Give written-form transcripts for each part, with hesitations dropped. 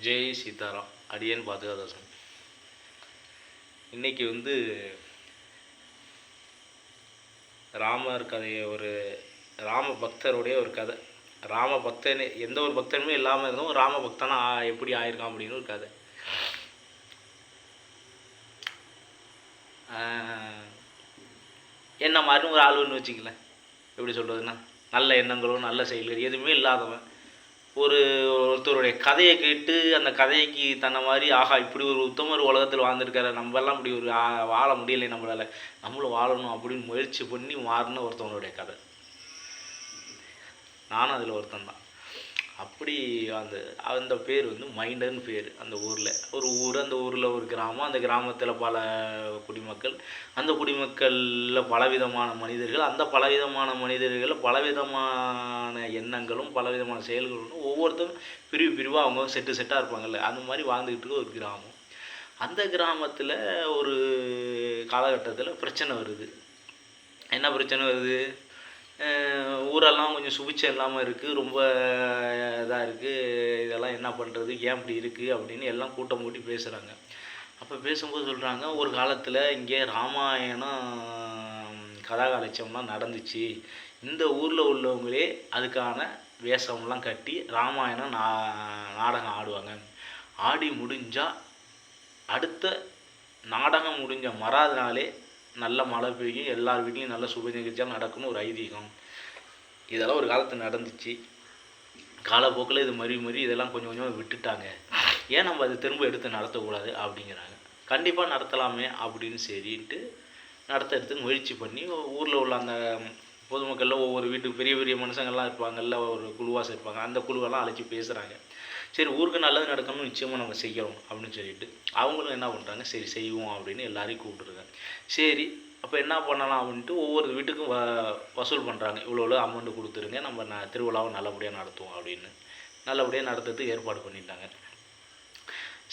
ஜெய் சீதாராம். அடியேன் பாதுகாதாசன். இன்னைக்கு ராமர் கதையை, ஒரு ராம பக்தருடைய ஒரு கதை. ராம பக்தன், எந்த ஒரு பக்தனுமே இல்லாமல் இருந்தோம், ராம பக்தனா எப்படி ஆயிருக்கான் அப்படின்னு ஒரு கதை. என்ன மாதிரின்னு ஒரு ஆளுன்னு வச்சுக்கல, எப்படி சொல்கிறதுன்னா, நல்ல எண்ணங்களும் நல்ல செயல்கள் எதுவுமே இல்லாதவன் ஒருத்தருடைய கதையை கேட்டு அந்த கதைக்கு தன்னை மாதிரி, ஆகா இப்படி ஒரு உத்தமர் உலகத்தில் வாழ்ந்துருக்காரு, நம்மெல்லாம் இப்படி ஒரு வாழ முடியலை, நம்மளும் வாழணும் அப்படின்னு முயற்சி பண்ணி மாறின ஒருத்தவனுடைய கதை. நானும் அதில் ஒருத்தன் தான். அப்படி அந்த பேர் மைண்டர்னு பேர். அந்த ஊரில் அந்த ஊரில் ஒரு கிராமம். அந்த கிராமத்தில் பல குடிமக்கள். அந்த குடிமக்களில் பலவிதமான மனிதர்கள். அந்த பலவிதமான மனிதர்களில் பலவிதமான எண்ணங்களும் பலவிதமான செயல்களும், ஒவ்வொருத்தரும் பிரிவாக அவங்க செட்டாக இருப்பாங்கள்ல, அந்த மாதிரி வாழ்ந்துக்கிட்டு இருக்க ஒரு கிராமம். அந்த கிராமத்தில் ஒரு காலகட்டத்தில் பிரச்சனை வருது. என்ன பிரச்சனை வருது? ஊரெல்லாம் கொஞ்சம் சுபிட்சம் இல்லாமல் இருக்குது, ரொம்ப இதாக இருக்குது, இதெல்லாம் என்ன பண்ணுறது, ஏன் இப்படி இருக்குது அப்படின்னு எல்லாம் கூட்டம் கூட்டி பேசுகிறாங்க. அப்போ பேசும்போது சொல்கிறாங்க, ஒரு காலத்தில் இங்கே ராமாயணம் கதாகாலட்சம்லாம் நடந்துச்சு. இந்த ஊரில் உள்ளவங்களே அதுக்கான வேஷம்லாம் கட்டி ராமாயணம் நாடகம் ஆடுவாங்க. ஆடி முடிஞ்சால் அடுத்த நாடகம் முடிஞ்ச மறாத நாளே நல்ல மழை பெய்யும், எல்லார் வீட்லேயும் நல்ல சுப நிகழ்ச்சியாக நடக்கும்னு ஒரு ஐதீகம். இதெல்லாம் ஒரு காலத்தில் நடந்துச்சு. காலப்போக்கில் இது மறி இதெல்லாம் கொஞ்சம் கொஞ்சம் விட்டுட்டாங்க. ஏன் நம்ம அதை திரும்ப எடுத்து நடத்தக்கூடாது அப்படிங்கிறாங்க. கண்டிப்பாக நடத்தலாமே அப்படின்னு சரின்ட்டு எடுத்து முயற்சி பண்ணி, ஊரில் உள்ள அந்த பொதுமக்களில் ஒவ்வொரு வீட்டுக்கு பெரிய பெரிய மனுஷங்கள்லாம் இருப்பாங்கல்ல, ஒரு குழுவாக சேர்ப்பாங்க. அந்த குழுவெல்லாம் அழைச்சி பேசுகிறாங்க. சரி, ஊருக்கு நல்லது நடக்கணும்னு நிச்சயமாக நம்ம செய்யணும் அப்படின்னு சொல்லிட்டு அவங்களும் என்ன பண்ணுறாங்க, சரி செய்வோம் அப்படின்னு எல்லாரையும் கூப்பிட்டுருக்காங்க. சரி, அப்போ என்ன பண்ணலாம் அப்படின்ட்டு ஒவ்வொரு வீட்டுக்கும் வசூல் பண்ணுறாங்க. இவ்வளோ அமௌண்ட்டு கொடுத்துருங்க, நம்ம திருவிழாவை நல்லபடியாக நடத்துவோம் அப்படின்னு. நல்லபடியாக நடத்துறதுக்கு ஏற்பாடு பண்ணிட்டாங்க.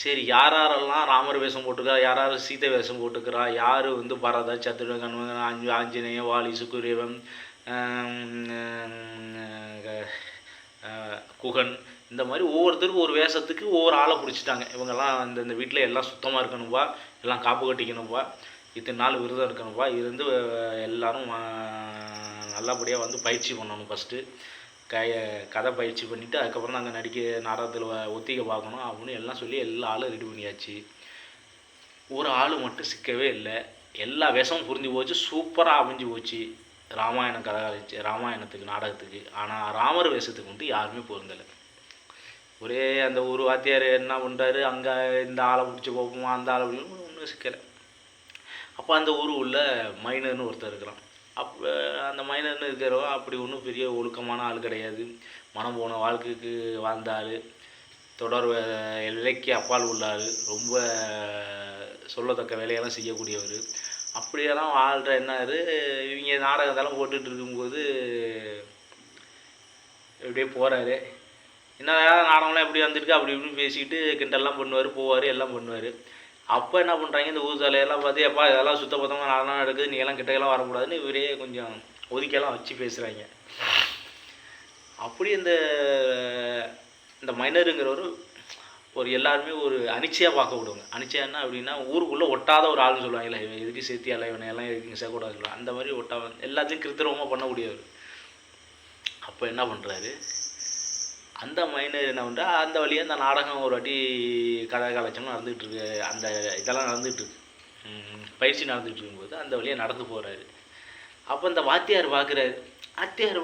சரி, யாரெல்லாம் ராமர் வேஷம் போட்டுக்கிறா, யார் சீதை வேஷம் போட்டுக்கிறா, யார் பரத சத்ருகன் ஆஞ்சநேய வாலி சுக்ரீவன் குகன், இந்த மாதிரி ஒவ்வொருத்தருக்கும் ஒரு வேஷத்துக்கு ஒவ்வொரு ஆளை பிடிச்சிட்டாங்க. இவங்கெல்லாம் இந்த வீட்டில் எல்லாம் சுத்தமாக இருக்கணும்பா, எல்லாம் காப்பு கட்டிக்கணும்பா, இத்தனை நாள் விரதம் இருக்கணும்பா, இருந்து எல்லோரும் நல்லபடியாக பயிற்சி பண்ணணும். ஃபஸ்ட்டு கதை பயிற்சி பண்ணிவிட்டு அதுக்கப்புறம் நாங்கள் நாடகத்தில் ஒத்திகை பார்க்கணும் அப்படின்னு எல்லாம் சொல்லி எல்லா ஆளும் ரெடி பண்ணியாச்சு. ஒரு ஆள் மட்டும் சிக்கவே இல்லை. எல்லா வேஷமும் புரிஞ்சு போச்சு, சூப்பராக அமைஞ்சு போச்சு ராமாயணத்துக்கு நாடகத்துக்கு. ஆனால் ராமர் வேஷத்துக்கு யாருமே பொருந்தலை. ஒரே அந்த ஒரு வாத்தியார் என்ன பண்ணுறாரு, அங்கே இந்த ஆளை பிடிச்சி போப்போமா, அந்த ஆளை பிடிக்கும், ஒன்றும் சிக்கலை. அப்போ அந்த ஊர் உள்ள மைனர்னு ஒருத்தர் இருக்கிறான். அப்போ அந்த மைனர்னு இருக்கிறவன் அப்படி ஒன்றும் பெரிய ஒழுக்கமான ஆள் கிடையாது. மனம் போன வாழ்க்கைக்கு வாழ்ந்த ஆள், தொடர் இலக்கிய அப்பால் உள்ள ஆள், ரொம்ப சொல்லத்தக்க வேலையெல்லாம் செய்யக்கூடியவர். அப்படியெல்லாம் வாழ்கிற என்னாரு, இவங்க நாடகத்தெல்லாம் போட்டுட்டு இருக்கும்போது இப்படியே போகிறாரு. என்ன நாடகம்லாம் எப்படி வந்திருக்கு அப்படி இப்படின்னு பேசிக்கிட்டு கிண்டல்லாம் பண்ணுவார், போவார், எல்லாம் பண்ணுவார். அப்போ என்ன பண்ணுறாங்க, இந்த ஊர் தலையெல்லாம் பார்த்து, எப்பா இதெல்லாம் சுத்தபத்தமாக நாடகம் நடக்குது, நீ எல்லாம் கிட்டக்கெல்லாம் வரக்கூடாதுன்னு இவரே கொஞ்சம் ஒதுக்கியெல்லாம் வச்சு பேசுகிறாங்க. அப்படி இந்த மைனருங்கிறவர் ஒரு எல்லாருமே ஒரு அனிச்சையாக பார்க்க விடுவாங்க. அனிச்சையானா அப்படின்னா ஊருக்குள்ளே ஒட்டாத ஒரு ஆள்னு சொல்லுவாங்கல்ல, எதுக்கு சேர்த்தியால இவனையெல்லாம் எதுக்கு சேர்க்கக்கூடாது சொல்லுவாங்க. அந்த மாதிரி எல்லாத்தையும் கிருத்திரமாக பண்ணக்கூடியவர். அப்போ என்ன பண்ணுறாரு, அந்த மைனர் என்ன பண்ணுறா, அந்த வழியாக அந்த நாடகம் ஒரு வாட்டி கலாச்சாரம் நடந்துகிட்ருக்கு, அந்த இதெல்லாம் நடந்துகிட்ருக்கு, பயிற்சி நடந்துகிட்டு இருக்கும்போது அந்த வழியாக நடந்து போகிறாரு. அப்போ இந்த வாத்தியார்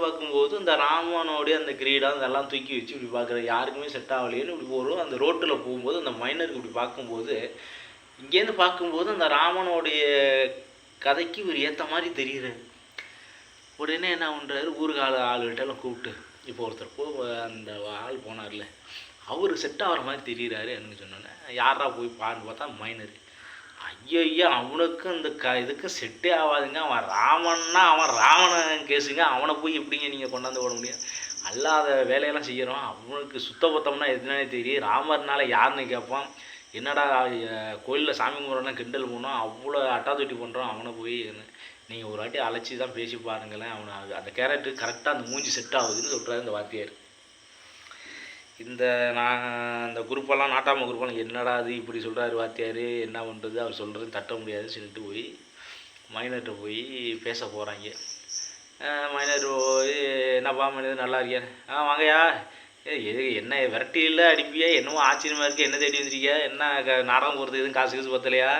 பார்க்கும்போது இந்த ராமனோடைய அந்த கிரீடம் இதெல்லாம் தூக்கி வச்சு இப்படி பார்க்குறாரு. யாருக்குமே செட் ஆகலையேன்னு இப்படி போகிறோம். அந்த ரோட்டில் போகும்போது அந்த மைனருக்கு இப்படி பார்க்கும்போது, இங்கேருந்து பார்க்கும்போது அந்த ராமனோடைய கதைக்கு இவர் ஏற்ற மாதிரி தெரிகிறாரு. உடனே என்ன பண்ணுறாரு, ஊருக்கு ஆளுகிட்டெல்லாம் கூப்பிட்டு, இப்போ ஒருத்தர் அந்த ஆள் போனார்ல, அவர் செட் ஆகிற மாதிரி தெரிகிறாரு எனக்கு சொன்னோன்னே, யாரா போய் பாருன்னு பார்த்தா மைனர். ஐயோ, அவனுக்கு அந்த இதுக்கு செட்டே ஆகாதுங்க, அவன் ராமன்னா அவன் ராவணன் கேஸுங்க, அவனை போய் எப்படிங்க நீங்கள் கொண்டாந்து போட முடியும், அல்லாத வேலையெல்லாம் செய்கிறோம், அவனுக்கு சுத்தபத்தம்னா எதுனாலே தெரியும், ராமர்னால யாருன்னு கேட்பான், என்னடா கோயிலில் சாமி கும்பிட்றோன்னா கிண்டல் போனோம், அவ்வளோ அட்டாதொட்டி பண்ணுறோம், அவனை போய் நீங்கள் ஒரு வாட்டி அழைச்சி தான் பேசி பாருங்களேன், அவனை அந்த கேரக்டர் கரெக்டாக அந்த மூஞ்சி செட் ஆகுதுன்னு சொல்கிறாரு இந்த வாத்தியார். இந்த நான் அந்த குரூப்பெல்லாம் நாட்டாமல் குரூப்பெல்லாம் என்னடா அது இப்படி சொல்கிறாரு வாத்தியார், என்ன பண்ணுறது, அவர் சொல்கிறது தட்ட முடியாதுன்னு சொல்லிட்டு போய் மைனர்கிட்ட போய் பேச போகிறாங்க. மைனர் போய் என்னப்பா மைனர் நல்லா இருக்கியா, வாங்கயா, எது என்ன விரட்டியில் அடிப்பியா, என்னமோ ஆச்சரியமாக இருக்குது, என்ன தேடி வந்துருக்கியா, என்ன நாடகம் போகிறதுக்கு எதுவும் காசு கீசு பத்தலையா,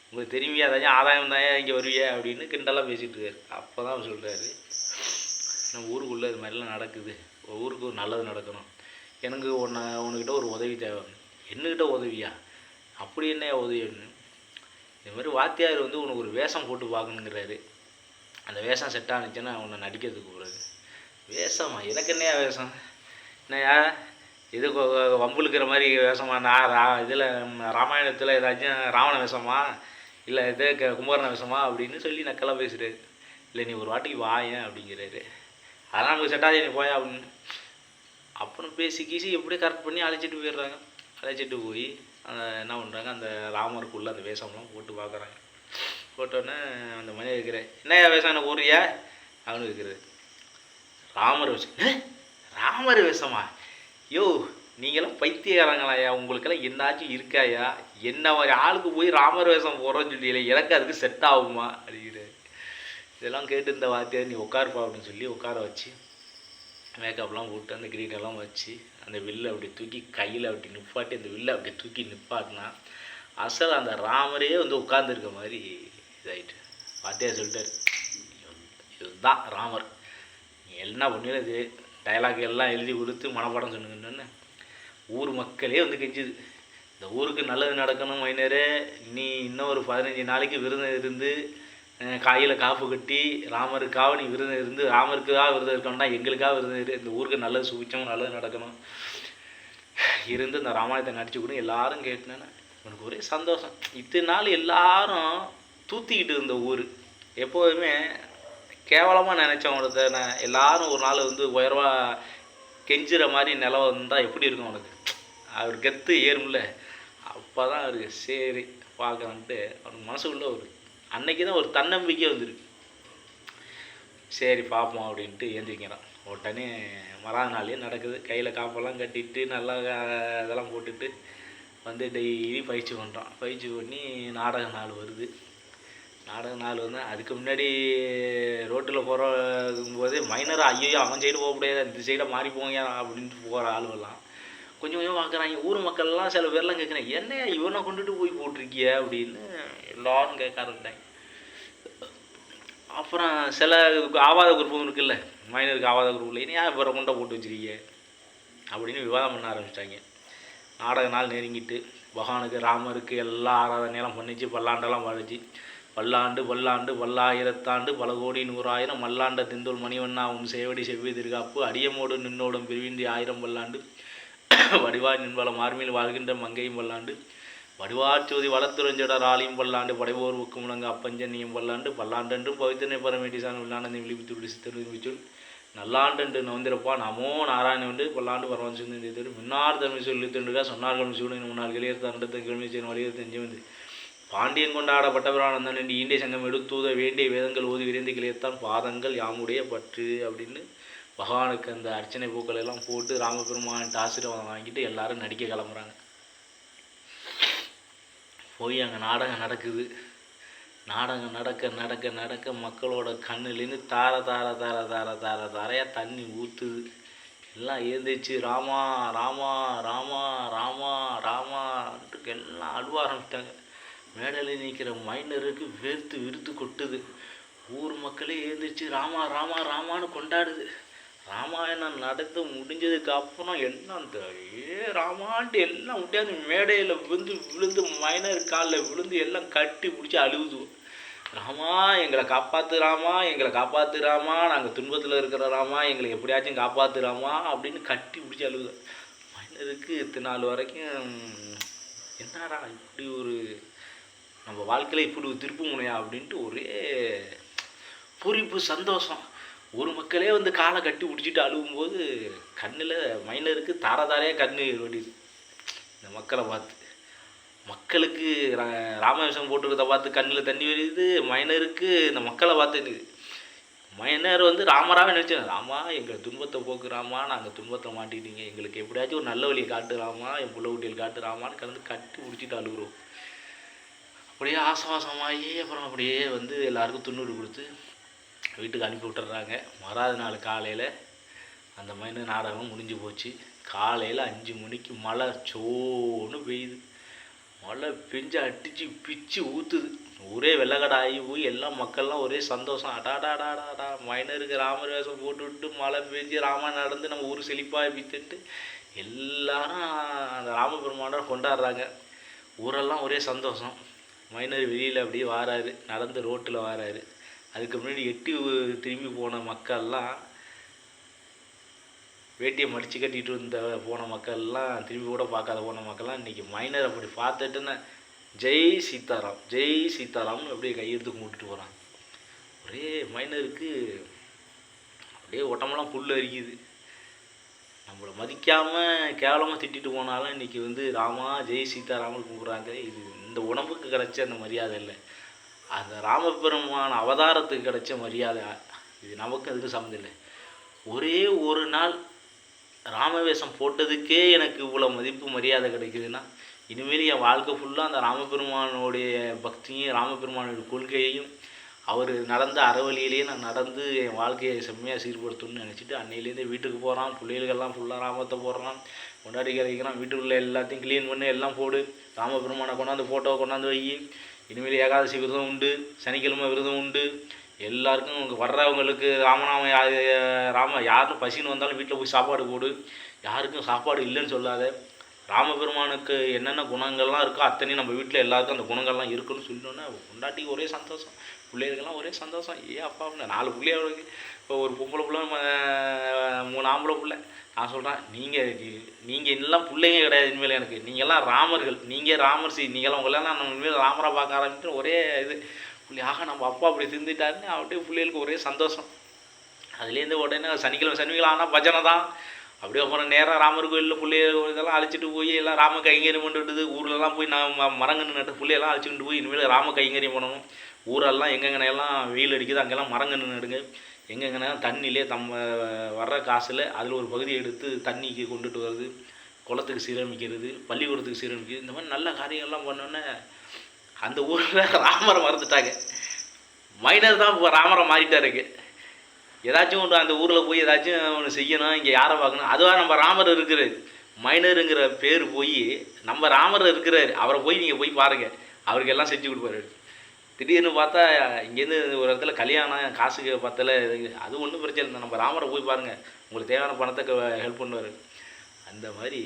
உங்களுக்கு தெரியுமையா ஏதாச்சும் ஆதாயம் தான் இங்கே வருவியா அப்படின்னு கிண்டலாக பேசிகிட்டு இருக்காரு. அப்போ தான் அவர் சொல்கிறாரு, நம்ம ஊருக்குள்ளே இது மாதிரிலாம் நடக்குது, ஊருக்கு ஒரு நல்லது நடக்கணும், எனக்கு உன்கிட்ட ஒரு உதவி தேவை. என்னக்கிட்ட உதவியா, அப்படி என்ன உதவி அப்படின்னு, இது மாதிரி வாத்தியார் வந்து உனக்கு ஒரு வேஷம் போட்டு பார்க்கணுங்கிறாரு, அந்த வேஷம் செட் ஆனிச்சுன்னா உன்னை நடிக்கிறதுக்கு போகிறது. வேஷமா, எனக்கு என்னையா வேஷம், என்னையா இது வம்புழுக்கிற மாதிரி வேஷமா, நான் இதில் ராமாயணத்தில் ஏதாச்சும் ராவண வேஷமா, இல்லை இதே கும்பகர்ண வேஷமா அப்படின்னு சொல்லி நக்கெல்லாம் பேசுகிறாரு. இல்லை நீ ஒரு வாட்டிக்கு வாயேன் அப்படிங்கிறாரு. அதெல்லாம் நமக்கு செட்டாதே, நீ போயா அப்படின்னு. அப்புறம் பேசி கீசி எப்படியே கரெக்ட் பண்ணி அழைச்சிட்டு போயிடுறாங்க. அழைச்சிட்டு போய் என்ன பண்ணுறாங்க, அந்த ராமருக்குள்ளே அந்த வேஷம்லாம் போட்டு பார்க்குறாங்க. போட்டோன்னே அந்த மணி இருக்கிறேன், என்னையா வேஷம் எனக்கு ஊறியா அவனு இருக்கிறது, ராமர் வேஷம். ராமர் வேஷமா, யோ நீங்களாம் பைத்தியக்காரங்களாயா, உங்களுக்கெல்லாம் என்னாச்சும் இருக்காயா, என்ன மாதிரி ஆளுக்கு போய் ராமர் வேஷம் போடுறோன்னு சொல்லியில, எனக்கு அதுக்கு செட் ஆகுமா அப்படிங்கிறாரு. இதெல்லாம் கேட்டு இந்த வாத்தியார் நீ உட்காருப்பா அப்படின்னு சொல்லி உட்கார வச்சு மேக்கப்லாம் போட்டு அந்த கிரீடெல்லாம் வச்சு அந்த வில்லை அப்படி தூக்கி கையில் அப்படி நிப்பாட்டி அந்த வில்லை அப்படி தூக்கி நிப்பாட்டினா அசல் அந்த ராமரே வந்து உட்கார்ந்துருக்க மாதிரி இதாகிட்டு வாத்தியார் சொல்லிட்டார், இதுதான் ராமர், நீ என்ன பண்ணிடும் இது டைலாக் எல்லாம் எழுதி கொடுத்து மனப்பாடம் சொன்னுங்கன்னு ஊர் மக்களே வந்து கெஞ்சுது, இந்த ஊருக்கு நல்லது நடக்கணும் மைனரே, நீ இன்னும் ஒரு 15 நாளைக்கு விருதம் இருந்து காயில் காப்பு கட்டி ராமருக்காக நீ விருதம் இருந்து, ராமருக்காக விருதம் இருக்கணும்னா எங்களுக்காக விருதம் இரு, இந்த ஊருக்கு நல்லது சுபிச்சம் நல்லது நடக்கணும் இருந்து இந்த ராமாயணத்தை நடிச்சு கூட எல்லாரும் கேட்டேன்னு எனக்கு ஒரே சந்தோஷம். இத்தனை நாள் எல்லாரும் தூத்திக்கிட்டு இருந்த ஊர், எப்போதுமே கேவலமாக நினச்சவங்களுக்கு எல்லாரும் ஒரு நாள் வந்து உயர்வாக கெஞ்சுற மாதிரி நிலம் வந்தால் எப்படி இருக்கும் அவனுக்கு, அவர் கெத்து ஏறும்ல, அப்போ தான் அவருக்கு சரி பார்க்கலான்ட்டு அவனுக்கு மனசுக்குள்ளே ஒரு அன்னைக்கு தான் ஒரு தன்னம்பிக்கை வந்துருக்கு. சரி பார்ப்போம் அப்படின்ட்டு ஏந்திரிக்கிறான். உடனே மறாத நாளே நடக்குது, கையில் காப்பெல்லாம் கட்டிட்டு நல்லா இதெல்லாம் போட்டுட்டு வந்து டெய்லி பயிற்சி பண்ணுறான். பயிற்சி பண்ணி நாடக நாள் வருது. நாடக நாள் வந்து அதுக்கு முன்னாடி ரோட்டில் போகிறம்போது மைனர் ஐயோ அவன் சைடு போக முடியாது, இந்த சைடை மாறி போங்க அப்படின்ட்டு போகிற ஆளுவெல்லாம் கொஞ்சம் கொஞ்சம் பார்க்குறாங்க. ஊர் மக்கள்லாம் சில பேர்லாம் கேட்குறேன், என்னையா இவனை கொண்டுட்டு போய் போட்டிருக்கிய அப்படின்னு எல்லாரும் கேட்க ஆரம்பிட்டாங்க. அப்புறம் சில ஆவாத குரூப்பும் இருக்குல்ல, மைனருக்கு ஆவாத குரூப்பில் ஏன் இவரை கொண்டை போட்டு வச்சுருக்கீங்க அப்படின்னு விவாதம் பண்ண ஆரம்பிச்சிட்டாங்க. நாடக நாள் நெருங்கிட்டு பகவானுக்கு ராமருக்கு எல்லா ஆராதனையெல்லாம் பண்ணிச்சு, பல்லாண்டெல்லாம் பாடிச்சு. பல்லாண்டு பல்லாண்டு பல்லாயிரத்தாண்டு பல கோடி 100,000 மல்லாண்ட திந்தோல் மணிவண்ணா உன் சேவடி செவ்வி திருகாப்பு அடியமோடு நின்னோடும் பிரிவின்றி 1000 பல்லாண்டு வடிவாய் நின்பல மார்மில் வாழ்கின்ற மங்கையும் பல்லாண்டு வடிவாச்சோதி வளர்த்துறைஞ்சடர் ஆலையும் பல்லாண்டு படைவோர் உக்கு முழங்க அப்பஞ்சன்னியும் பல்லாண்டு பல்லாண்டென்றும் பவித்தனை பரமேட்டிசான் உள்ளானந்தை விழிப்புத்து விழிச்சொல் நல்லாண்டென்று நவந்திரப்பா நமோ நாராயணன் என்று பல்லாண்டு பரவான் முன்னார் தமிழ் சொல்லி தண்டுகா சொன்னார்கள் சூழலின் முன்னாள் கிளியர் தண்டத்தை கிழமை செய்யும் வலியுறுத்தி நெஞ்சு வந்து பாண்டியன் கொண்டாடப்பட்ட பிரானந்தன் என்று ஈண்டை சங்கம் எடுத்தூத வேண்டிய வேதங்கள் ஓதி விரைந்து கிளியத்தான் பாதங்கள் யாமுடைய பற்று அப்படின்னு பகவானுக்கு அந்த அர்ச்சனை பூக்கள் எல்லாம் போட்டு ராமபெருமான் ஆசீர்வாதம் வாங்கிட்டு எல்லாரும் நடிக்க கிளம்புறாங்க. போய் அங்கே நாடகம் நடக்குது. நாடகம் நடக்க நடக்க நடக்க மக்களோட கண்ணுலேருந்து தார தார தார தார தார தாரையாக தண்ணி ஊற்றுது. எல்லாம் எழுந்திரிச்சு ராமா ராமா ராமா ராமா ராமான்ட்டு எல்லாம் அழுவ ஆரம்பிச்சிட்டாங்க. மேடையில் நிற்கிற மைனருக்கு வெறுத்து விறுத்து கொட்டுது. ஊர் மக்களே எழுந்திரிச்சு ராமா ராமா ராமான்னு கொண்டாடுது. ராமாயணம் நடந்து முடிஞ்சதுக்கு அப்புறம் எல்லாம் அந்த ராமான்ட்டு எல்லாம் விட்டாந்து மேடையில் விழுந்து மைனர் காலில் விழுந்து எல்லாம் கட்டி பிடிச்சி அழுகுது. ராமா எங்களை காப்பாற்று ராமா, எங்களை காப்பாற்று ராமா, நாங்கள் துன்பத்தில் இருக்கிற ராமா, எங்களை எப்படியாச்சும் காப்பாற்று ராமா அப்படின்னு கட்டி பிடிச்சி அழுகுது. மைனருக்கு இத்தனை நாள் வரைக்கும் என்னடா இப்படி ஒரு நம்ம வாழ்க்கையில் இப்படி ஒரு திருப்பு முனையா அப்படின்ட்டு ஒரே பூரிப்பு சந்தோஷம். ஒரு மக்களே வந்து காலை கட்டி பிடிச்சிட்டு அழுகும்போது கண்ணில் மைனருக்கு தாரதாரையாக கண்ணு வடியுது. இந்த மக்களை பார்த்து மக்களுக்கு ராமவேஷம் போட்டுக்கிறத பார்த்து கண்ணில் தண்ணி வருது. மைனருக்கு இந்த மக்களை பார்த்து மைனர் வந்து ராமராகவே நினச்சேன், ராமா எங்கள் துன்பத்தை போக்கு ராமா, நாங்கள் துன்பத்தை மாட்டிட்டீங்க, எங்களுக்கு எப்படியாச்சும் ஒரு நல்ல வழியை காட்டு ராமா, என் புள்ள குட்டியில் காட்டு ராமான்னு கலந்து கட்டி பிடிச்சிட்டு அழுகுறோம். அப்படியே ஆசவாசமாகி அப்புறம் அப்படியே வந்து எல்லாருக்கும் துண்ணூறு கொடுத்து வீட்டுக்கு அனுப்பி விட்டுறாங்க. மறாத நாள் காலையில் அந்த மைனர் நாடகம் முடிஞ்சு போச்சு. காலையில் 5 மணிக்கு மழை சோன்னு பெய்யுது. மழை பெஞ்சு அடித்து பிச்சு ஊற்றுது. ஒரே வெள்ளக்கடாயி போய் எல்லாம் மக்கள்லாம் ஒரே சந்தோஷம். அடாடாடாடாடா, மைனருக்கு ராமர் வேஷம் போட்டு விட்டு மழை பெஞ்சு ராமன் நடந்து நம்ம ஊர் செழிப்பாக வித்துட்டு எல்லாரும் அந்த ராமபெருமானை கொண்டாடுறாங்க. ஊரெல்லாம் ஒரே சந்தோஷம். மைனர் வெளியில் அப்படியே வாராரு, நடந்து ரோட்டில் வாராரு. அதுக்கு முன்னாடி எட்டி திரும்பி போன மக்கள்லாம், வேட்டியை மடித்து கட்டிட்டு இருந்த போன மக்கள்லாம், திரும்பி கூட பார்க்காத போன மக்கள்லாம் இன்றைக்கி மைனர் அப்படி பார்த்துட்டுன்னு ஜெய் சீதாராம் ஜெய் சீதாராம்னு அப்படியே கையெடுத்து கும்பிட்டுட்டு போகிறான். ஒரே மைனருக்கு அப்படியே உடம்பெல்லாம் புல் அரிக்குது. நம்மளை மதிக்காமல் கேவலமாக திட்டிட்டு போனாலும் இன்றைக்கி வந்து ராமா ஜெய் சீதாராமன் கும்பிட்றாங்க. இது இந்த உடம்புக்கு கிடைச்ச அந்த மரியாதை இல்லை, அந்த ராமபெருமான அவதாரத்துக்கு கிடைச்ச மரியாதை. இது நமக்கு அதுக்கு சம்மந்தம் இல்லை. ஒரே ஒரு நாள் ராமவேஷம் போட்டதுக்கே எனக்கு இவ்வளோ மதிப்பு மரியாதை கிடைக்குதுன்னா, இனிமேல் என் வாழ்க்கை ஃபுல்லாக அந்த ராமபெருமானுடைய பக்தியும் ராமபெருமானுடைய கொள்கையையும் அவர் நடந்த அறவழியிலேயே நான் நடந்து என் வாழ்க்கையை செம்மையாக சீர்படுத்தணும்னு நினச்சிட்டு அன்னையிலேருந்தே வீட்டுக்கு போகிறான். பிள்ளைகளுக்கெல்லாம் ஃபுல்லாக ராமத்தை போடுறான், கொண்டாடி கிடைக்கிறான். வீட்டுக்குள்ளே எல்லாத்தையும் க்ளீன் பண்ணி எல்லாம் போடு, ராமபெருமானை கொண்டாந்து ஃபோட்டோவை கொண்டாந்து வை. இனிமேல் ஏகாதசி விரதம் உண்டு, சனிக்கிழமை விரதம் உண்டு. எல்லாருக்கும் வர்றவங்களுக்கு ராமநாம ராம யாருக்கும் பசின்னு வந்தாலும் வீட்டில் போய் சாப்பாடு போடு, யாருக்கும் சாப்பாடு இல்லைன்னு சொல்லாத. ராமபெருமானுக்கு என்னென்ன குணங்கள்லாம் இருக்கோ அத்தனையும் நம்ம வீட்டில் எல்லாருக்கும் அந்த குணங்கள்லாம் இருக்குன்னு சொல்லணுன்னா கொண்டாட்டிக்கு ஒரே சந்தோஷம், பிள்ளைகளுக்கெல்லாம் ஒரே சந்தோஷம். அப்பா 4 பிள்ளைகளுக்கு இப்போ ஒரு பொம்பளை பிள்ளை 3 ஆம்பளை பிள்ளை. நான் சொல்கிறேன், நீங்கள் எல்லாம் பிள்ளைங்க கிடையாது இனிமேல் எனக்கு, நீங்கள்லாம் ராமர்கள், நீங்கள் ராமர் நீங்கள்லாம் உங்களெல்லாம் நம்ம இனிமேல் ராமராக பார்க்க ஆரம்பிச்சுட்டு ஒரே இது பிள்ளையாக நம்ம அப்பா அப்படி திருந்திட்டாருன்னு அப்படியே பிள்ளைகளுக்கு ஒரே சந்தோஷம். அதுலேருந்து உடனே சனிக்கிழமை ஆனால் பஜனை தான். அப்படியே அப்புறம் நேராக ராமர் கோயிலில் பிள்ளைகள் இதெல்லாம் அழைச்சிட்டு போய் எல்லாம் ராம கைங்கரியம் பண்ணிட்டு ஊரெல்லாம் போய் நான் மரங்கன்று நட்டு பிள்ளையெல்லாம் அழைச்சிட்டு போய் இனிமேல் ராம கைங்கரியம் பண்ணணும். ஊரெல்லாம் எங்கெங்கனையெல்லாம் வெயில் அடிக்குது அங்கெல்லாம் மரங்கன்று நடுங்க. எங்கெங்கன்னா தண்ணியிலே வர்ற காசில் அதில் ஒரு பகுதியை எடுத்து தண்ணிக்கு கொண்டுட்டு வருது, குளத்துக்கு சீரமைக்கிறது, பள்ளிக்கூடத்துக்கு சீரமைக்கிறது. இந்த மாதிரி நல்ல காரியங்கள்லாம் பண்ணோன்னே அந்த ஊரில் ராமரை மறந்துட்டாங்க. மைனர் தான் இப்போ ராமரை மாறிட்டாருக்கு. ஏதாச்சும் ஒன்று அந்த ஊரில் போய் ஏதாச்சும் ஒன்று செய்யணும், இங்கே யாரை பார்க்கணும், அதுவாக நம்ம ராமர் இருக்கிறார். மைனருங்கிற பேர் போய் நம்ம ராமர் இருக்கிறார், அவரை போய் நீங்கள் போய் பாருங்கள், அவருக்கு எல்லாம் செஞ்சு கொடுப்பாரு. திடீர்னு பார்த்தா இங்கேருந்து ஒரு இடத்துல கல்யாணம் காசுக்கு பத்தலை, அது ஒன்றும் பிரச்சனை இல்லை, நம்ம ராமரை போய் பாருங்கள், உங்களுக்கு தேவையான பணத்தை ஹெல்ப் பண்ணுவார். அந்த மாதிரி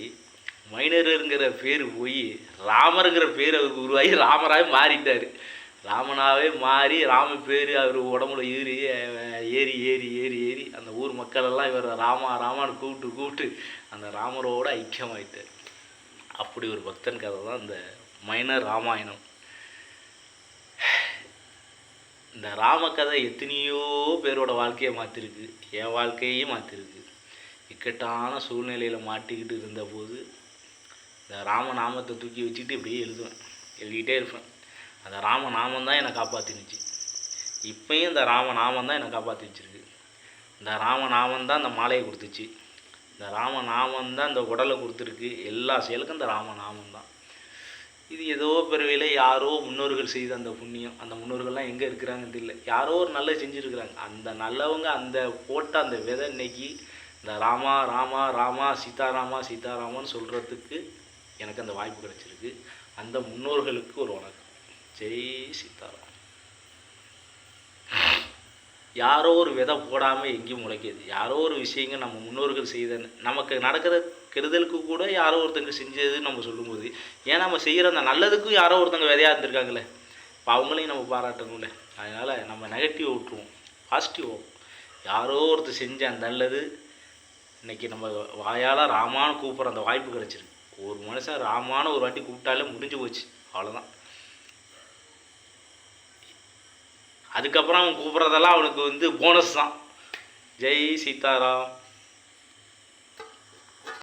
மைனருங்கிற பேர் போய் ராமருங்கிற பேர் அவருக்கு உருவாகி ராமராகவே மாறிட்டார். ராமனாகவே மாறி ராம பேர் அவர் உடம்புல ஏறி ஏறி ஏறி ஏறி ஏறி அந்த ஊர் மக்களெல்லாம் இவர் ராமான்னு கூப்பிட்டு அந்த ராமரோட ஐக்கியமாயிட்டார். அப்படி ஒரு பக்தன் கதை தான் இந்த மைனர் ராமாயணம். இந்த ராமக்கதை எத்தனையோ பேரோட வாழ்க்கையை மாற்றிருக்கு, என் வாழ்க்கையும் மாற்றிருக்கு. இக்கட்டான சூழ்நிலையில் மாட்டிக்கிட்டு இருந்தபோது இந்த ராமநாமத்தை தூக்கி வச்சுக்கிட்டு இப்படியே எழுதிக்கிட்டே இருப்பேன். அந்த ராமநாமம் தான் என்னை காப்பாற்றினுச்சு. இப்போயும் இந்த ராமநாமம் தான் என்னை காப்பாற்றி வச்சுருக்கு. இந்த ராமநாமம் தான் இந்த மாலையை கொடுத்துச்சு, இந்த ராமநாமம் தான் இந்த உடலை கொடுத்துருக்கு. எல்லா செயலுக்கும் இந்த ராமநாமம் தான். இது ஏதோ பிறவியில் யாரோ முன்னோர்கள் செய்த அந்த புண்ணியம். அந்த முன்னோர்கள்லாம் எங்கே இருக்கிறாங்கன்னு தெரியல, யாரோ ஒரு நல்லது செஞ்சுருக்குறாங்க. அந்த நல்லவங்க அந்த போட்ட அந்த விதை இன்னைக்கு இந்த ராமா ராமா ராமா சீதாராமா சீதாராமான்னு சொல்கிறதுக்கு எனக்கு அந்த வாய்ப்பு கிடச்சிருக்கு. அந்த முன்னோர்களுக்கு ஒரு வணக்கம். ஜெய் சீதாராம். யாரோ ஒரு விதை போடாமல் எங்கேயும் முளைக்கிது. யாரோ ஒரு விஷயங்கள் நம்ம முன்னோர்கள் செய்த நமக்கு நடக்கிற கெடுதலுக்கு கூட யாரோ ஒருத்தங்க செஞ்சது நம்ம சொல்லும்போது, ஏன் நம்ம செய்கிற அந்த நல்லதுக்கும் யாரோ ஒருத்தங்க விதையாக இருந்திருக்காங்களே, இப்போ அவங்களையும் நம்ம பாராட்டணும்ல. அதனால் நம்ம நெகட்டிவ் விட்டுருவோம், பாசிட்டிவ். யாரோ ஒருத்தர் செஞ்ச அந்த நல்லது இன்றைக்கி நம்ம வாயால் ராமான்னு கூப்பிட்ற அந்த வாய்ப்பு கிடச்சிருக்கு. ஒரு மனுஷன் ராமான்னு ஒரு வாட்டி கூப்பிட்டாலே முடிஞ்சு போச்சு, அவ்வளோதான். அதுக்கப்புறம் அவன் கூப்பிட்றதெல்லாம் அவனுக்கு போனஸ் தான். ஜெய் சீதாராம்.